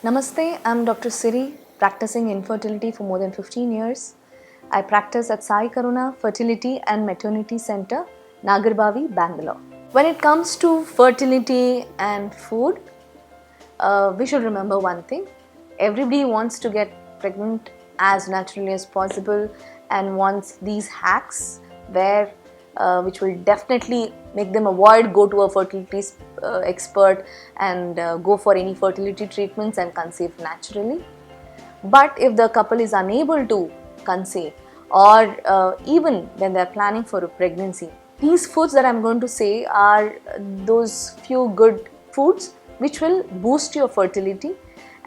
Namaste, I'm Dr. Siri, practicing infertility for more than 15 years. I practice at Karuna Fertility and Maternity Center, Nagarbhavi, Bengaluru. When it comes to fertility and food, we should remember one thing. Everybody wants to get pregnant as naturally as possible and wants these hacks which will definitely make them go to a fertility expert and go for any fertility treatments and conceive naturally. But if the couple is unable to conceive, or even when they are planning for a pregnancy, these foods that I'm going to say are those few good foods which will boost your fertility.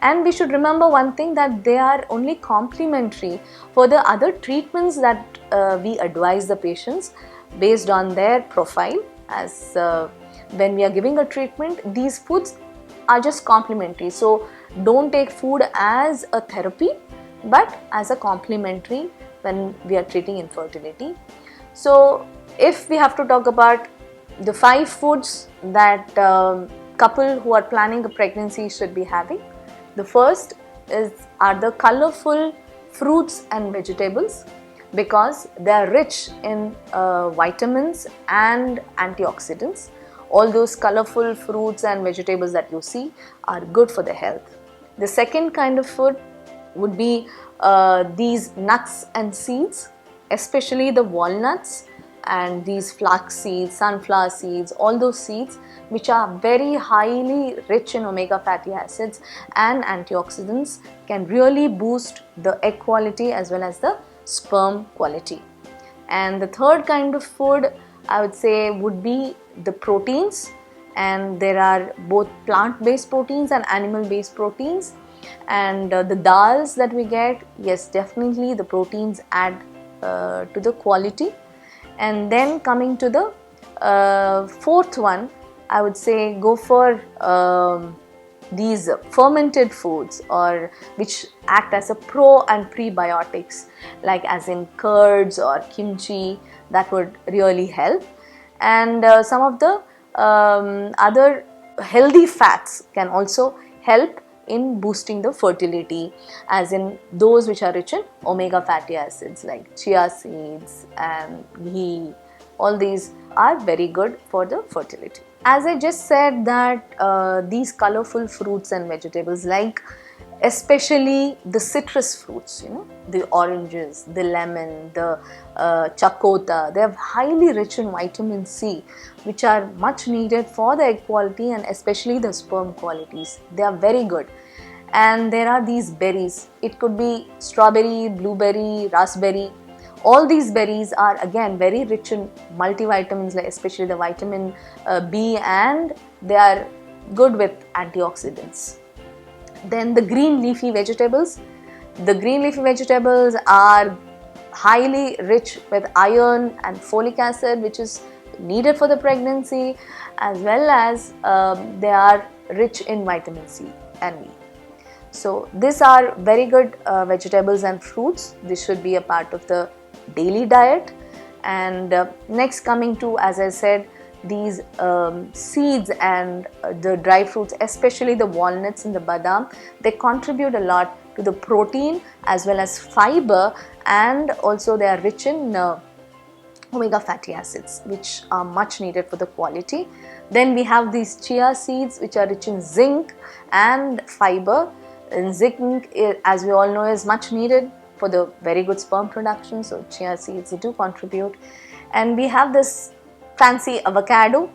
And we should remember one thing, that they are only complementary for the other treatments that we advise the patients based on their profile. As when we are giving a treatment, these foods are just complementary. So don't take food as a therapy, but as a complementary when we are treating infertility. So if we have to talk about the 5 foods that couple who are planning a pregnancy should be having, the first are the colourful fruits and vegetables, because they are rich in vitamins and antioxidants. All those colourful fruits and vegetables that you see are good for the health. The second kind of food would be these nuts and seeds, especially the walnuts and these flax seeds, sunflower seeds, all those seeds which are very highly rich in omega fatty acids and antioxidants, can really boost the egg quality as well as the sperm quality. And the third kind of food I would say would be the proteins, and there are both plant-based proteins and animal-based proteins. And the dals that we get, yes, definitely the proteins add to the quality. And then coming to the fourth one, I would say go for these fermented foods, or which act as a pro and prebiotics, like as in curds or kimchi. That would really help. And some of the other healthy fats can also help in boosting the fertility, as in those which are rich in omega fatty acids like chia seeds and ghee. All these are very good for the fertility. As I just said, that these colorful fruits and vegetables, like especially the citrus fruits, the oranges, the lemon, the chakot, they are highly rich in vitamin C, which are much needed for the egg quality and especially the sperm qualities. They are very good. And there are these berries. It could be strawberry, blueberry, raspberry. All these berries are again very rich in multivitamins, like especially the vitamin B, and they are good with antioxidants. Then the green leafy vegetables. The green leafy vegetables are highly rich with iron and folic acid, which is needed for the pregnancy, as well as they are rich in vitamin C and E. So these are very good vegetables and fruits. This should be a part of the daily diet. And next, coming to, as I said, these seeds and the dry fruits, especially the walnuts and the badam, they contribute a lot to the protein as well as fiber, and also they are rich in omega fatty acids, which are much needed for the quality. Then we have these chia seeds, which are rich in zinc and fiber. And zinc, as we all know, is much needed for the very good sperm production, so chia seeds do contribute. And we have this fancy avocado,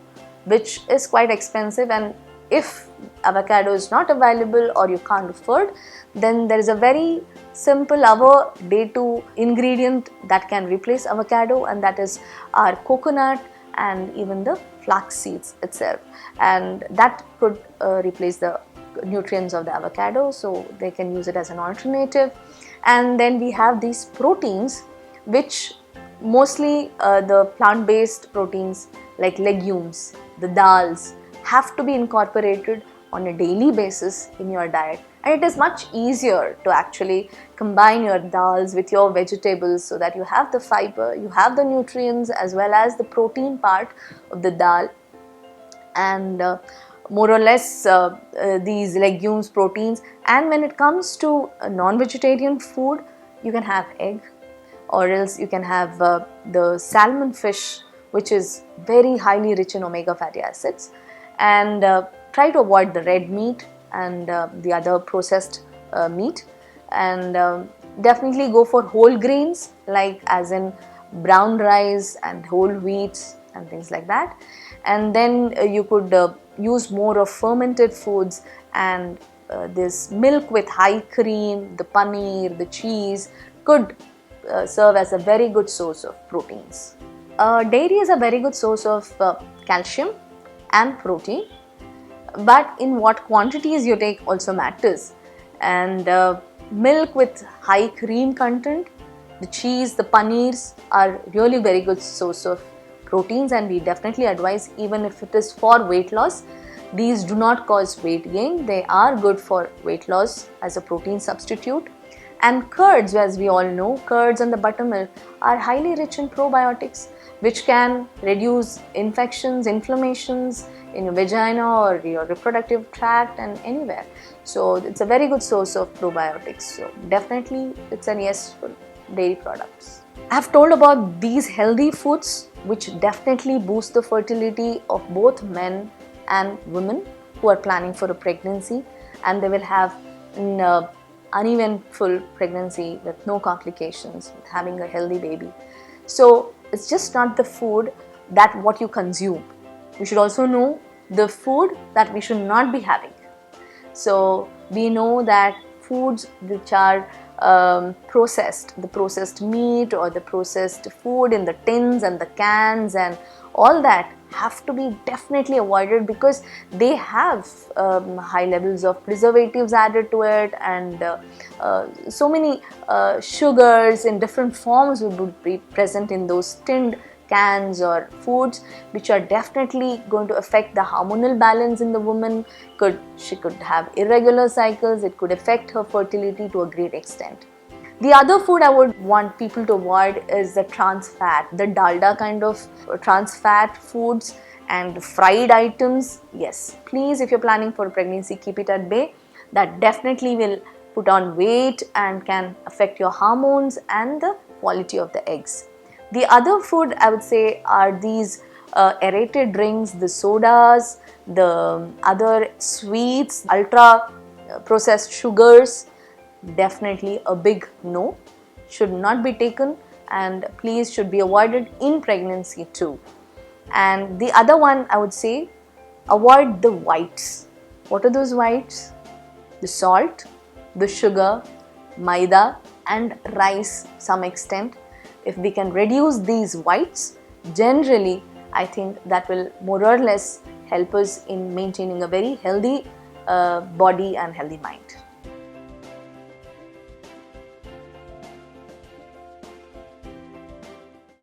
which is quite expensive, and if avocado is not available or you can't afford, then there is a very simple our day 2 ingredient that can replace avocado, and that is our coconut and even the flax seeds itself, and that could replace the nutrients of the avocado, so they can use it as an alternative. And then we have these proteins, which mostly the plant-based proteins like legumes, the dals, have to be incorporated on a daily basis in your diet. And it is much easier to actually combine your dals with your vegetables, so that you have the fiber, you have the nutrients as well as the protein part of the dal. And more or less these legumes, proteins. And when it comes to non-vegetarian food, you can have egg, or else you can have the salmon fish, which is very highly rich in omega fatty acids. And try to avoid the red meat and the other processed meat, and definitely go for whole grains, like as in brown rice and whole wheats and things like that. And then you could use more of fermented foods, and this milk with high cream, the paneer, the cheese could serve as a very good source of proteins. Dairy is a very good source of calcium and protein, but in what quantities you take also matters. And milk with high cream content, the cheese, the paneers are really very good source of proteins, and we definitely advise, even if it is for weight loss, these do not cause weight gain. They are good for weight loss as a protein substitute. And curds, as we all know, curds and the buttermilk are highly rich in probiotics, which can reduce infections, inflammations in your vagina or your reproductive tract and anywhere. So it's a very good source of probiotics. So definitely it's a yes for dairy products. I have told about these healthy foods which definitely boost the fertility of both men and women who are planning for a pregnancy, and they will have an uneventful pregnancy with no complications, with having a healthy baby. So it's just not the food that what you consume. We should also know the food that we should not be having. So we know that foods which are processed, the processed meat or the processed food in the tins and the cans and all that have to be definitely avoided, because they have high levels of preservatives added to it, and so many sugars in different forms would be present in those tinned cans or foods, which are definitely going to affect the hormonal balance in the woman. She could have irregular cycles. It could affect her fertility to a great extent. The other food I would want people to avoid is the trans fat, the dalda kind of trans fat foods and fried items. Yes, please, if you're planning for a pregnancy, keep it at bay. That definitely will put on weight and can affect your hormones and the quality of the eggs. The other food I would say are these aerated drinks, the sodas, the other sweets, ultra processed sugars. Definitely a big no, should not be taken, and please should be avoided in pregnancy too. And the other one I would say, avoid the whites. What are those whites? The salt, the sugar, maida and rice some extent. If we can reduce these whites, generally I think that will more or less help us in maintaining a very healthy body and healthy mind.